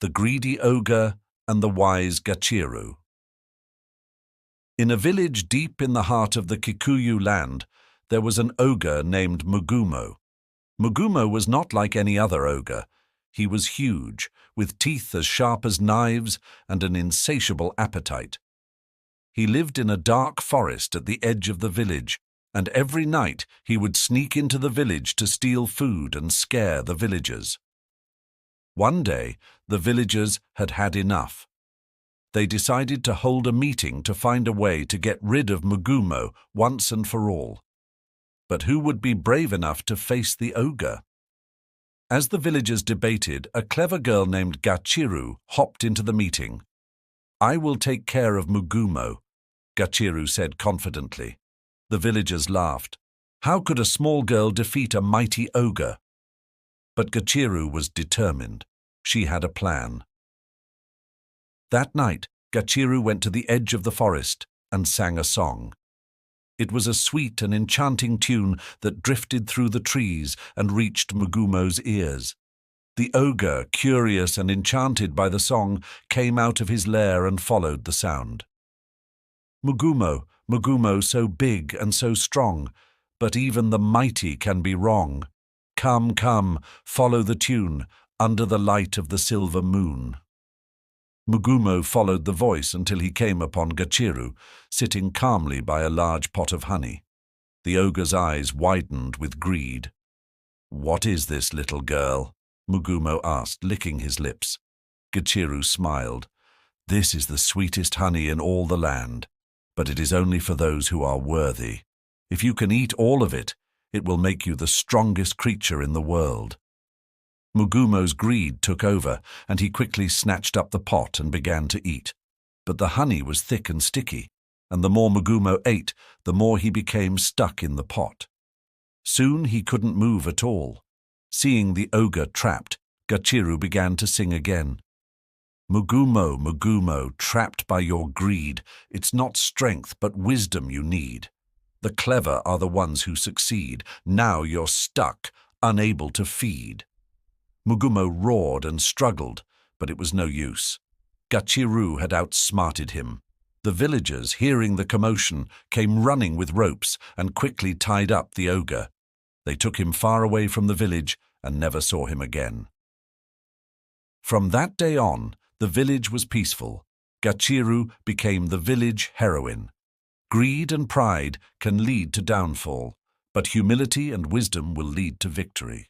the greedy ogre, and the wise Gachiru. In a village deep in the heart of the Kikuyu land, there was an ogre named Mugumo. Mugumo was not like any other ogre. He was huge, with teeth as sharp as knives and an insatiable appetite. He lived in a dark forest at the edge of the village, and every night he would sneak into the village to steal food and scare the villagers. One day, the villagers had had enough. They decided to hold a meeting to find a way to get rid of Mugumo once and for all. But who would be brave enough to face the ogre? As the villagers debated, a clever girl named Gachiru hopped into the meeting. "I will take care of Mugumo," Gachiru said confidently. The villagers laughed. How could a small girl defeat a mighty ogre? But Gachiru was determined. She had a plan. That night, Gachiru went to the edge of the forest and sang a song. It was a sweet and enchanting tune that drifted through the trees and reached Mugumo's ears. The ogre, curious and enchanted by the song, came out of his lair and followed the sound. "Mugumo, Mugumo, so big and so strong, but even the mighty can be wrong. Come, come, follow the tune, under the light of the silver moon." Mugumo followed the voice until he came upon Gachiru, sitting calmly by a large pot of honey. The ogre's eyes widened with greed. "What is this, little girl?" Mugumo asked, licking his lips. Gachiru smiled. "This is the sweetest honey in all the land, but it is only for those who are worthy. If you can eat all of it, it will make you the strongest creature in the world." Mugumo's greed took over, and he quickly snatched up the pot and began to eat. But the honey was thick and sticky, and the more Mugumo ate, the more he became stuck in the pot. Soon he couldn't move at all. Seeing the ogre trapped, Gachiru began to sing again. "Mugumo, Mugumo, trapped by your greed, it's not strength but wisdom you need. The clever are the ones who succeed. Now you're stuck, unable to feed." Mugumo roared and struggled, but it was no use. Gachiru had outsmarted him. The villagers, hearing the commotion, came running with ropes and quickly tied up the ogre. They took him far away from the village and never saw him again. From that day on, the village was peaceful. Gachiru became the village heroine. Greed and pride can lead to downfall, but humility and wisdom will lead to victory.